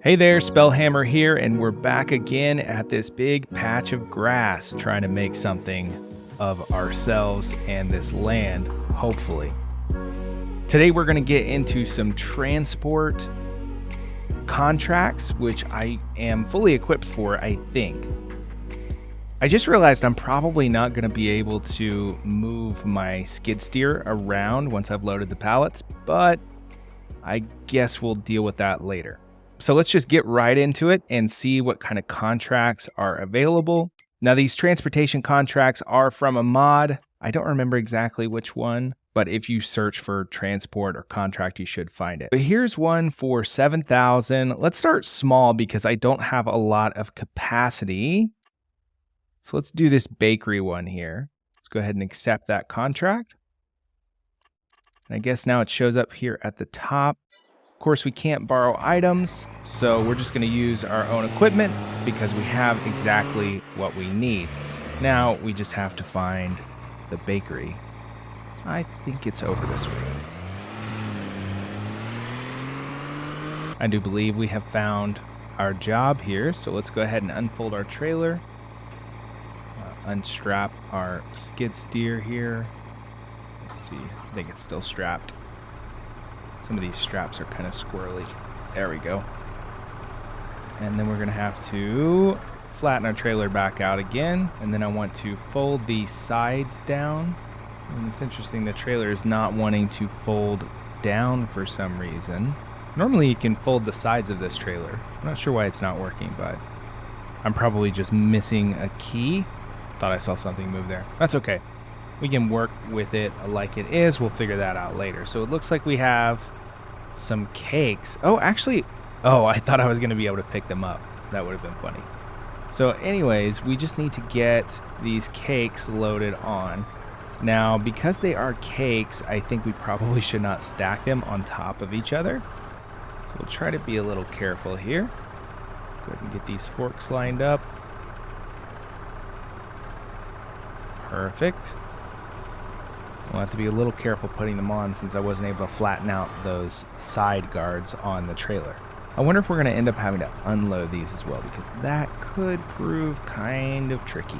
Hey there, Spellhammer here, and we're back again at this big patch of grass trying to make something of ourselves and this land, hopefully. Today we're going to get into some transport contracts, which I am fully equipped for, I think. I just realized I'm probably not going to be able to move my skid steer around once I've loaded the pallets, but I guess we'll deal with that later. So let's just get right into it and see what kind of contracts are available. Now, these transportation contracts are from a mod. I don't remember exactly which one, but if you search for transport or contract, you should find it. But here's one for 7,000. Let's start small because I don't have a lot of capacity. So let's do this bakery one here. Let's go ahead and accept that contract. And I guess now it shows up here at the top. Of course, we can't borrow items, so we're just going to use our own equipment because we have exactly what we need. Now, we just have to find the bakery. I think it's over this way. I do believe we have found our job here, so let's go ahead and unfold our trailer. Unstrap our skid steer here. Let's see, I think it's still strapped. Some of these straps are kind of squirrely. There we go. And then we're going to have to flatten our trailer back out again. And then I want to fold the sides down. And it's interesting, the trailer is not wanting to fold down for some reason. Normally you can fold the sides of this trailer. I'm not sure why it's not working, but I'm probably just missing a key. Thought I saw something move there. That's okay. We can work with it like it is. We'll figure that out later. So it looks like we have some cakes. Oh, actually, I thought I was going to be able to pick them up. That would have been funny. So anyways, we just need to get these cakes loaded on. Now, because they are cakes, I think we probably should not stack them on top of each other. So we'll try to be a little careful here. Let's go ahead and get these forks lined up. Perfect. We'll have to be a little careful putting them on since I wasn't able to flatten out those side guards on the trailer. I wonder if we're going to end up having to unload these as well, because that could prove kind of tricky.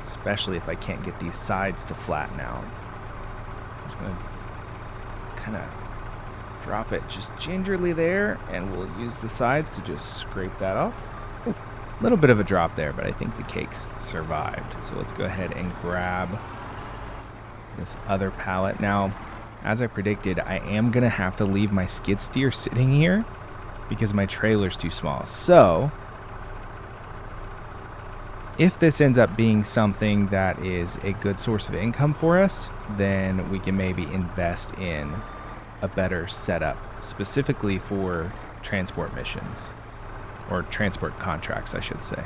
Especially if I can't get these sides to flatten out. I'm just going to kind of drop it just gingerly there, and we'll use the sides to just scrape that off. A little bit of a drop there, but I think the cakes survived. So let's go ahead and grab this other pallet. Now, as I predicted, I am going to have to leave my skid steer sitting here because my trailer's too small. So, if this ends up being something that is a good source of income for us, then we can maybe invest in a better setup, specifically for transport missions, or transport contracts, I should say.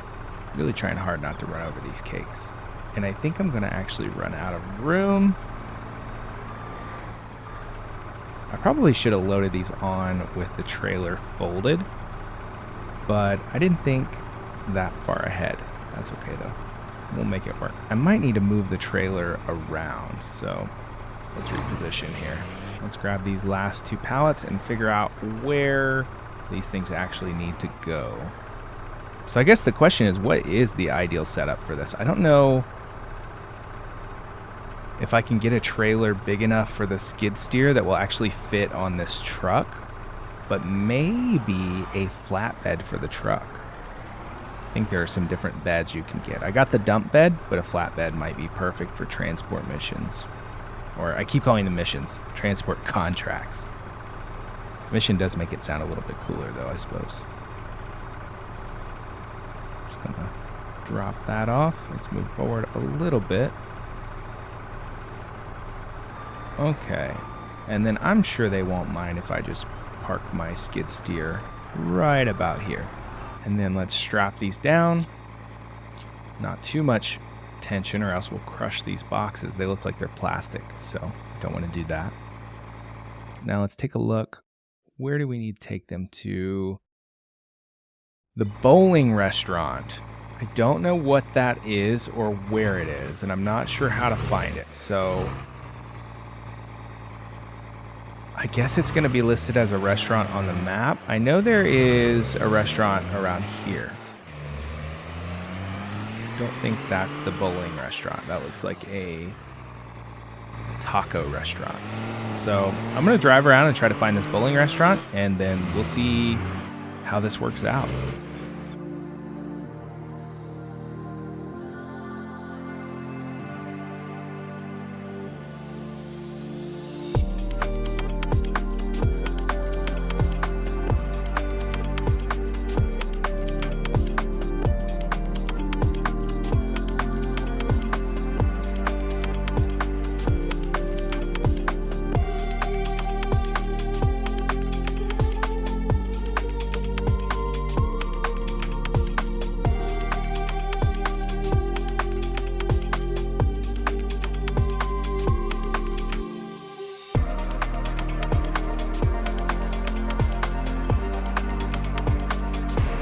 Really trying hard not to run over these cakes. And I think I'm going to actually run out of room. I probably should have loaded these on with the trailer folded, but I didn't think that far ahead. That's okay though. We'll make it work. I might need to move the trailer around, so let's reposition here. Let's grab these last two pallets and figure out where these things actually need to go. So I guess the question is, what is the ideal setup for this? I don't know if I can get a trailer big enough for the skid steer that will actually fit on this truck, but maybe a flatbed for the truck. I think there are some different beds you can get. I got the dump bed, but a flatbed might be perfect for transport missions. Or I keep calling them missions, transport contracts. Mission does make it sound a little bit cooler though, I suppose. Just gonna drop that off. Let's move forward a little bit. Okay, and then I'm sure they won't mind if I just park my skid steer right about here. And then let's strap these down. Not too much tension or else we'll crush these boxes. They look like they're plastic, so don't want to do that. Now let's take a look. Where do we need to take them to? The bowling restaurant. I don't know what that is or where it is, and I'm not sure how to find it, so I guess it's going to be listed as a restaurant on the map. I know there is a restaurant around here. Don't think that's the bowling restaurant. That looks like a taco restaurant. So I'm going to drive around and try to find this bowling restaurant, and then we'll see how this works out.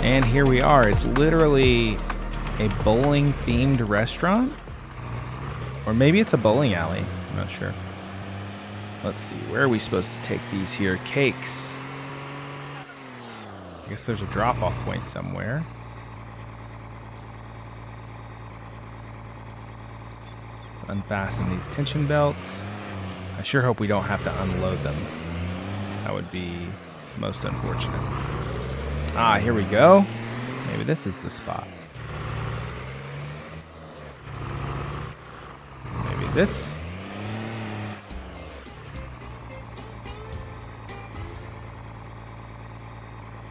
And here we are. It's literally a bowling themed restaurant. Or maybe it's a bowling alley. I'm not sure. Let's see. Where are we supposed to take these here? Cakes. I guess there's a drop-off point somewhere. Let's unfasten these tension belts. I sure hope we don't have to unload them. That would be most unfortunate. Ah, here we go. Maybe this is the spot. Maybe this.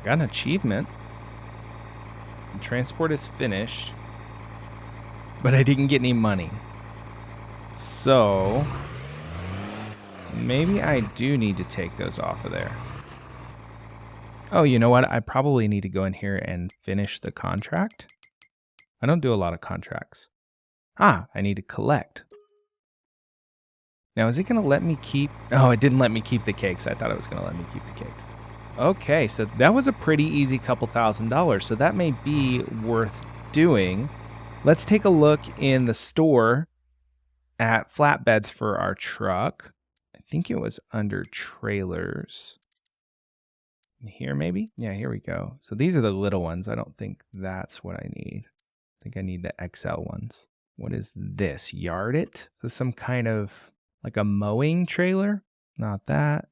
Got an achievement. The transport is finished. But I didn't get any money. So maybe I do need to take those off of there. Oh, you know what? I probably need to go in here and finish the contract. I don't do a lot of contracts. Ah, I need to collect. Now, is it going to let me keep... Oh, it didn't let me keep the cakes. I thought it was going to let me keep the cakes. Okay, so that was a pretty easy couple $1,000s. So that may be worth doing. Let's take a look in the store at flatbeds for our truck. I think it was under trailers. Here maybe? Yeah, here we go. So these are the little ones. I don't think that's what I need. I think I need the XL ones. What is this? Yard it? Is this some kind of like a mowing trailer? Not that.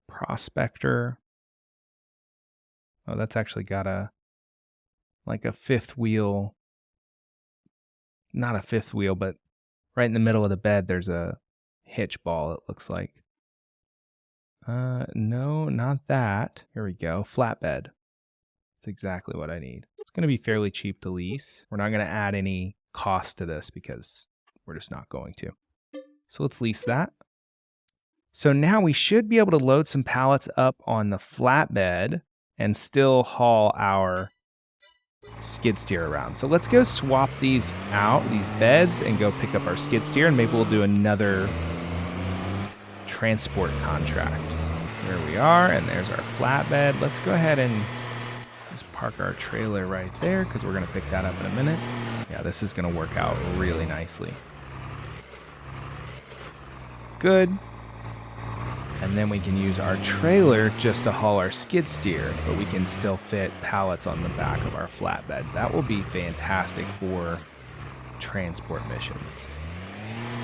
Prospector. Oh, that's actually got a like a fifth wheel. Not a fifth wheel, but right in the middle of the bed there's a hitch ball, it looks like. No, not that. Here we go. Flatbed. That's exactly what I need. It's going to be fairly cheap to lease. We're not going to add any cost to this because we're just not going to. So let's lease that. So now we should be able to load some pallets up on the flatbed and still haul our skid steer around. So let's go swap these out, these beds, and go pick up our skid steer, and maybe we'll do another transport contract. Here we are, and there's our flatbed. Let's go ahead and just park our trailer right there because we're going to pick that up in a minute. Yeah, this is going to work out really nicely. Good. And then we can use our trailer just to haul our skid steer, but we can still fit pallets on the back of our flatbed. That will be fantastic for transport missions.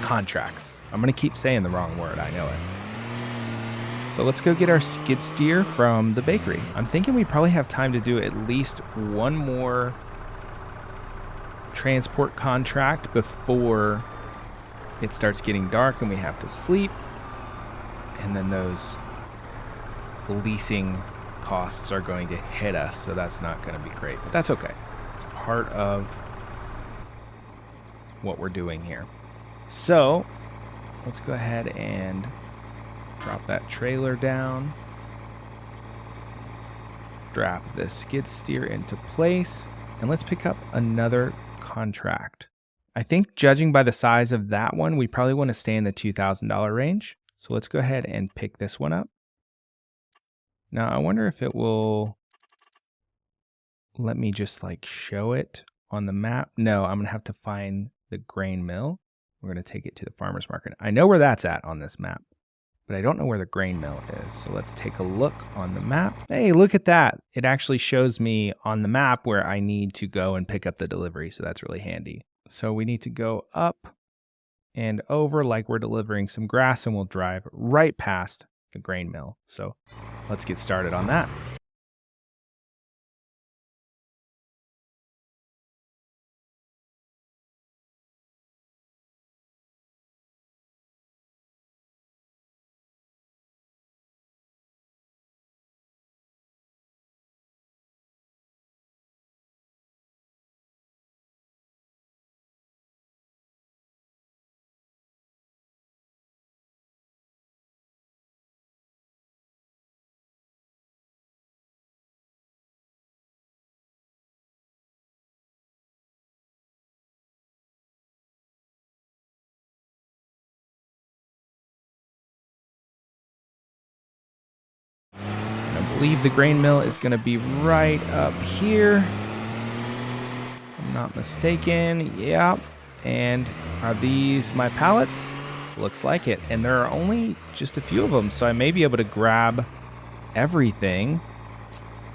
Contracts. I'm going to keep saying the wrong word, I know it. So let's go get our skid steer from the bakery. I'm thinking we probably have time to do at least one more transport contract before it starts getting dark and we have to sleep. And then those leasing costs are going to hit us, so that's not going to be great. But that's okay. It's part of what we're doing here. So let's go ahead and drop that trailer down. Strap the skid steer into place. And let's pick up another contract. I think judging by the size of that one, we probably want to stay in the $2,000 range. So let's go ahead and pick this one up. Now I wonder if it will let me just like show it on the map. No, I'm going to have to find the grain mill. We're going to take it to the farmer's market. I know where that's at on this map, but I don't know where the grain mill is. So let's take a look on the map. Hey, look at that. It actually shows me on the map where I need to go and pick up the delivery. So that's really handy. So we need to go up and over like we're delivering some grass, and we'll drive right past the grain mill. So let's get started on that. I believe the grain mill is going to be right up here. If I'm not mistaken. Yeah. And are these my pallets? Looks like it. And there are only just a few of them, so I may be able to grab everything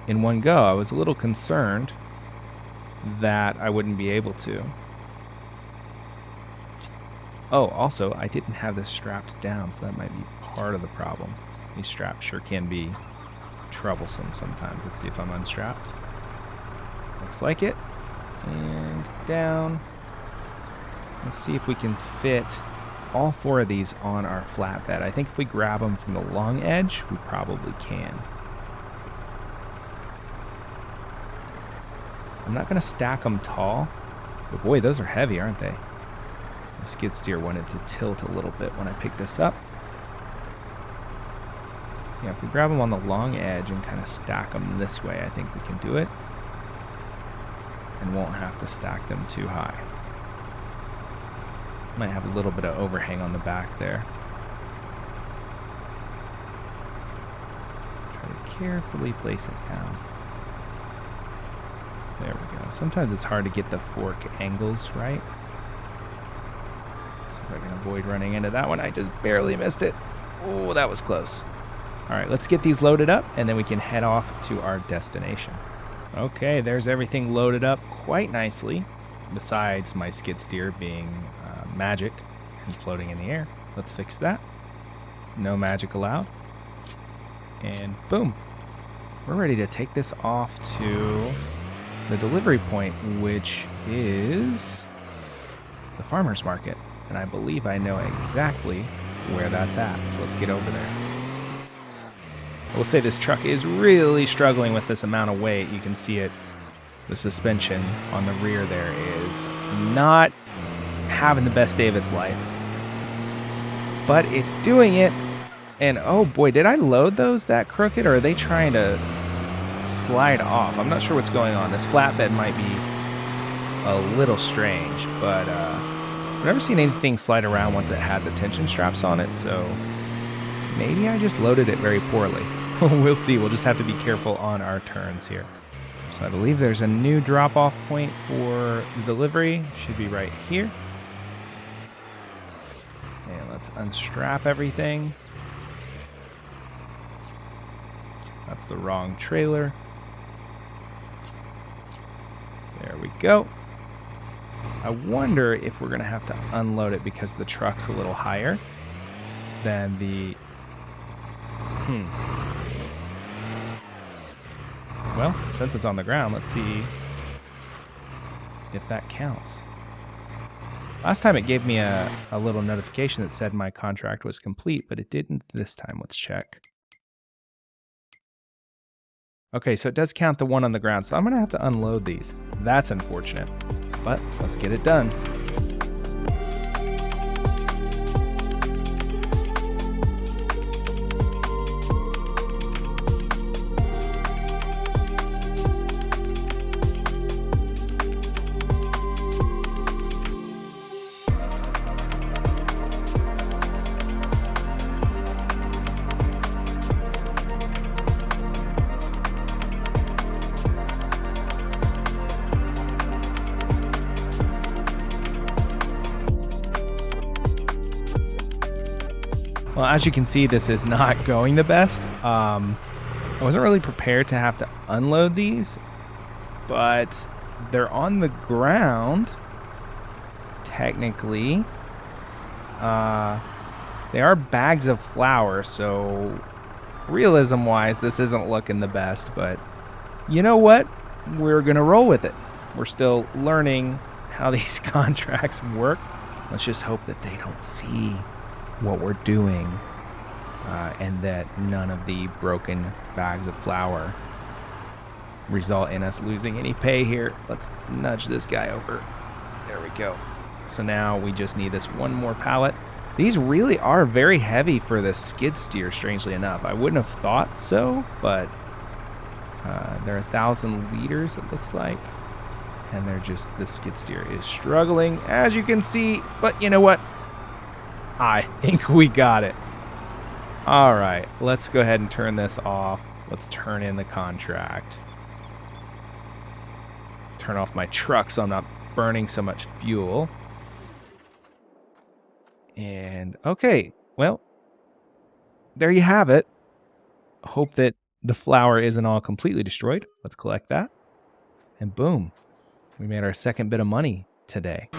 in one go. I was a little concerned that I wouldn't be able to. Oh, also, I didn't have this strapped down, so that might be part of the problem. These straps sure can be troublesome sometimes. Let's see if I'm unstrapped. Looks like it. And down. Let's see if we can fit all 4 of these on our flatbed. I think if we grab them from the long edge, we probably can. I'm not going to stack them tall, but boy, those are heavy, aren't they? The skid steer wanted to tilt a little bit when I picked this up. Yeah, if we grab them on the long edge and kind of stack them this way, I think we can do it. And won't have to stack them too high. Might have a little bit of overhang on the back there. Try to carefully place it down. There we go. Sometimes it's hard to get the fork angles right. See if I can avoid running into that one. I just barely missed it. Oh, that was close. All right, let's get these loaded up, and then we can head off to our destination. Okay, there's everything loaded up quite nicely, besides my skid steer being magic and floating in the air. Let's fix that. No magic allowed. And boom. We're ready to take this off to the delivery point, which is the farmer's market. And I believe I know exactly where that's at. So let's get over there. I will say this truck is really struggling with this amount of weight. You can see it. The suspension on the rear there is not having the best day of its life. But it's doing it. And oh boy, did I load those that crooked, or are they trying to slide off? I'm not sure what's going on. This flatbed might be a little strange, but I've never seen anything slide around once it had the tension straps on it, so maybe I just loaded it very poorly. We'll see. We'll just have to be careful on our turns here. So I believe there's a new drop-off point for delivery. Should be right here. And let's unstrap everything. That's the wrong trailer. There we go. I wonder if we're going to have to unload it because the truck's a little higher than the... Well, since it's on the ground, let's see if that counts. Last time it gave me a little notification that said my contract was complete, but it didn't this time. Let's check. Okay, so it does count the one on the ground, so I'm going to have to unload these. That's unfortunate, but let's get it done. Well, as you can see, this is not going the best. I wasn't really prepared to have to unload these, but they're on the ground. Technically, they are bags of flour, so realism-wise, this isn't looking the best, but you know what? We're going to roll with it. We're still learning how these contracts work. Let's just hope that they don't see what we're doing and that none of the broken bags of flour result in us losing any pay here. Let's nudge this guy over. There we go. So now we just need this one more pallet. These really are very heavy for the skid steer, strangely enough. I wouldn't have thought so, but they're 1,000 liters, it looks like. And the skid steer is struggling, as you can see. But you know what? I think we got it. All right, let's go ahead and turn this off. Let's turn in the contract. Turn off my truck so I'm not burning so much fuel. And okay, well, there you have it. Hope that the flour isn't all completely destroyed. Let's collect that. And boom, we made our second bit of money today.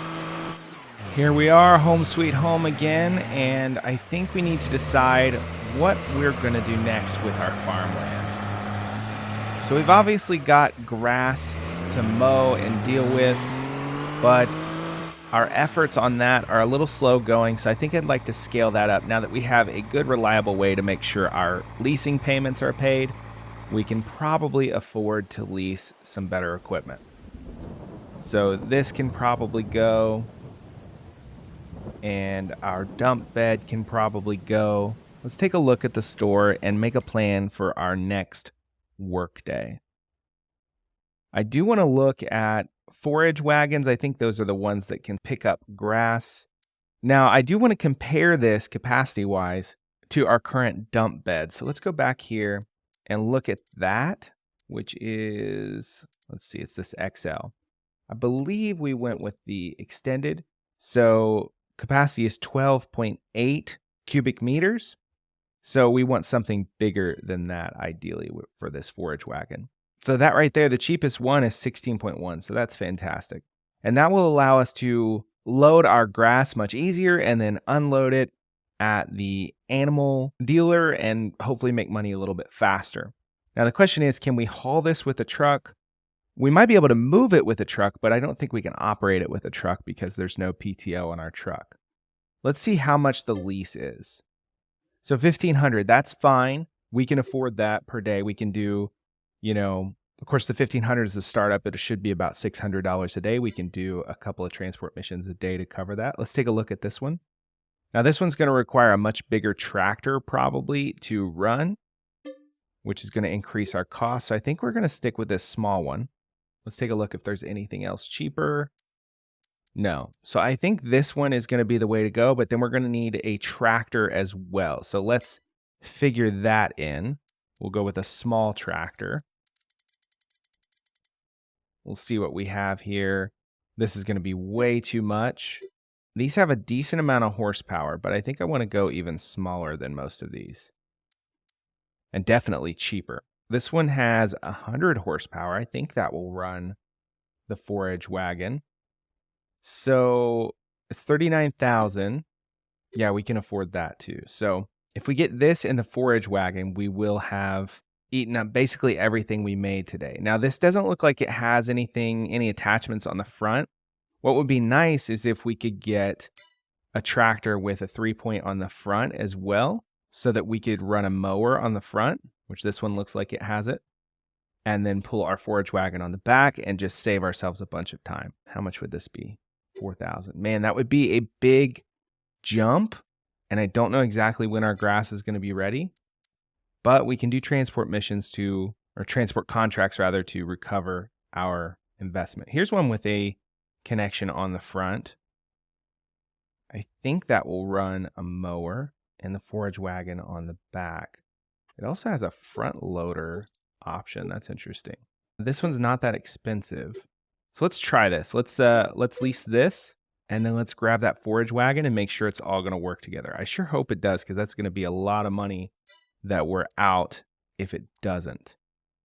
Here we are, home sweet home again, and I think we need to decide what we're going to do next with our farmland. So we've obviously got grass to mow and deal with, but our efforts on that are a little slow going, so I think I'd like to scale that up. Now that we have a good, reliable way to make sure our leasing payments are paid, we can probably afford to lease some better equipment. So this can probably go, and our dump bed can probably go. Let's take a look at the store and make a plan for our next work day. I do want to look at forage wagons. I think those are the ones that can pick up grass. Now, I do want to compare this capacity-wise to our current dump bed. So let's go back here and look at that, which is, let's see, it's this XL. I believe we went with the extended. So capacity is 12.8 cubic meters. So we want something bigger than that, ideally, for this forage wagon. So that right there, the cheapest one is 16.1. So that's fantastic. And that will allow us to load our grass much easier and then unload it at the animal dealer and hopefully make money a little bit faster. Now the question is, can we haul this with a truck? We might be able to move it with a truck, but I don't think we can operate it with a truck because there's no PTO on our truck. Let's see how much the lease is. So 1,500, that's fine. We can afford that per day. We can do, of course, the 1,500 is a startup, but it should be about $600 a day. We can do a couple of transport missions a day to cover that. Let's take a look at this one. Now, this one's going to require a much bigger tractor probably to run, which is going to increase our cost. So I think we're going to stick with this small one. Let's take a look if there's anything else cheaper. No. So I think this one is going to be the way to go, but then we're going to need a tractor as well. So let's figure that in. We'll go with a small tractor. We'll see what we have here. This is going to be way too much. These have a decent amount of horsepower, but I think I want to go even smaller than most of these. And definitely cheaper. This one has 100 horsepower. I think that will run the forage wagon. So it's 39,000. Yeah, we can afford that too. So if we get this in the forage wagon, we will have eaten up basically everything we made today. Now, this doesn't look like it has any attachments on the front. What would be nice is if we could get a tractor with a 3-point on the front as well, so that we could run a mower on the front, which this one looks like it has it, and then pull our forage wagon on the back and just save ourselves a bunch of time. How much would this be? 4,000. Man, that would be a big jump, and I don't know exactly when our grass is going to be ready, but we can do transport contracts rather, to recover our investment. Here's one with a connection on the front. I think that will run a mower and the forage wagon on the back. It also has a front loader option. That's interesting. This one's not that expensive. So let's try this. Let's lease this. And then let's grab that forage wagon and make sure it's all going to work together. I sure hope it does, because that's going to be a lot of money that we're out if it doesn't.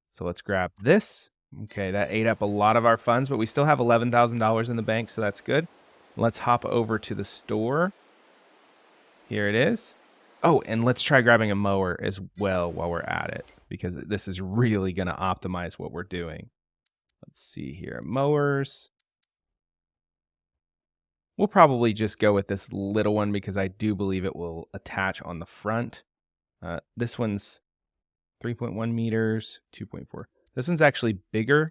So let's grab this. Okay, that ate up a lot of our funds, but we still have $11,000 in the bank, so that's good. Let's hop over to the store. Here it is. Oh, and let's try grabbing a mower as well while we're at it, because this is really going to optimize what we're doing. Let's see here. Mowers. We'll probably just go with this little one because I do believe it will attach on the front. This one's 3.1 meters, 2.4. This one's actually bigger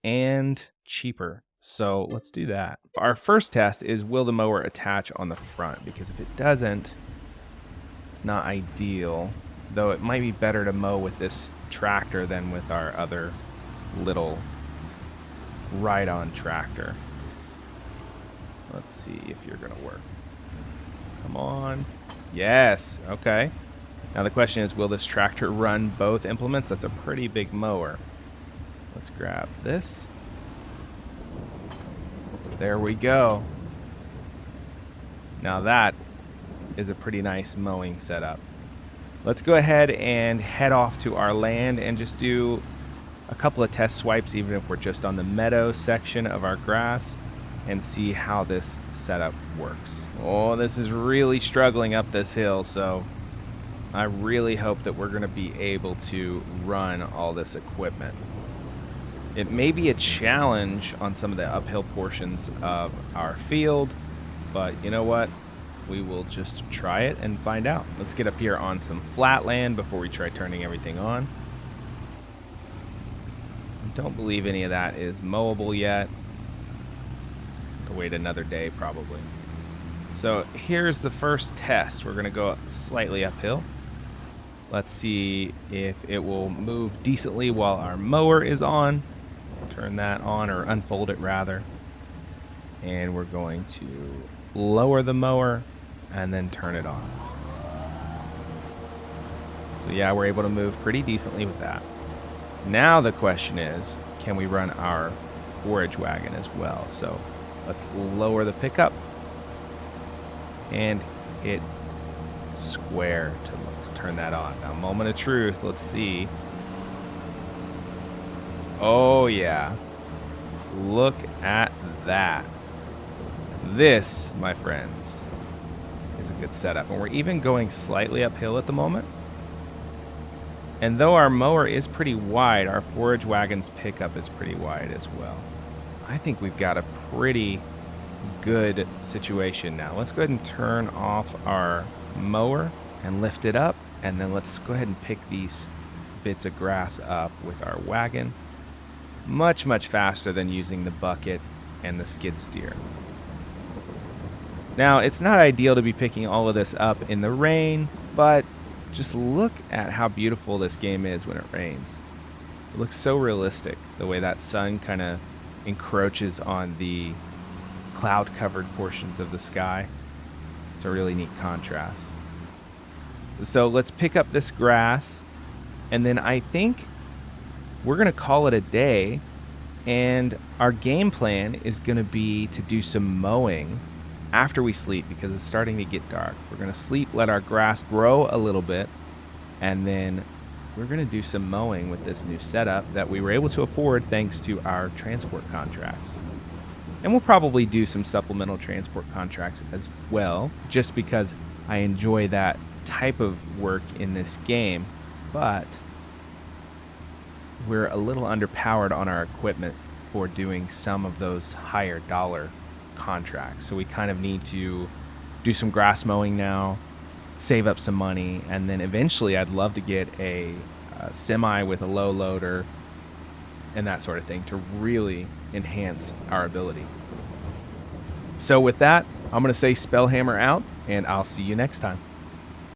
and cheaper. So let's do that. Our first test is, will the mower attach on the front? Because if it doesn't, it's not ideal. Though it might be better to mow with this tractor than with our other little ride-on tractor. Let's see if you're going to work. Come on. Yes. Okay. Now the question is, will this tractor run both implements? That's a pretty big mower. Let's grab this. There we go. Now that is a pretty nice mowing setup. Let's go ahead and head off to our land and just do a couple of test swipes, even if we're just on the meadow section of our grass, and see how this setup works. Oh, this is really struggling up this hill, so I really hope that we're going to be able to run all this equipment. It may be a challenge on some of the uphill portions of our field, but you know what? We will just try it and find out. Let's get up here on some flat land before we try turning everything on. I don't believe any of that is mowable yet. Have to wait another day probably. So here's the first test. We're going to go slightly uphill. Let's see if it will move decently while our mower is on. Turn that on, or unfold it rather. And we're going to lower the mower and then turn it on. So yeah, we're able to move pretty decently with that. Now the question is, can we run our forage wagon as well? So let's lower the pickup and hit square to, let's turn that on. Now, moment of truth, let's see. Oh yeah, look at that. This, my friends, is a good setup. And we're even going slightly uphill at the moment. And though our mower is pretty wide, our forage wagon's pickup is pretty wide as well. I think we've got a pretty good situation now. Let's go ahead and turn off our mower and lift it up. And then let's go ahead and pick these bits of grass up with our wagon. Much, much faster than using the bucket and the skid steer. Now, it's not ideal to be picking all of this up in the rain, but just look at how beautiful this game is when it rains. It looks so realistic, the way that sun kind of encroaches on the cloud-covered portions of the sky. It's a really neat contrast. So let's pick up this grass, and then I think we're going to call it a day, and our game plan is going to be to do some mowing after we sleep, because it's starting to get dark. We're going to sleep, let our grass grow a little bit, and then we're going to do some mowing with this new setup that we were able to afford thanks to our transport contracts. And we'll probably do some supplemental transport contracts as well, just because I enjoy that type of work in this game, but we're a little underpowered on our equipment for doing some of those higher dollar contracts. So we kind of need to do some grass mowing now, save up some money, and then eventually I'd love to get a semi with a low loader and that sort of thing to really enhance our ability. So with that, I'm going to say Spellhammer out, and I'll see you next time.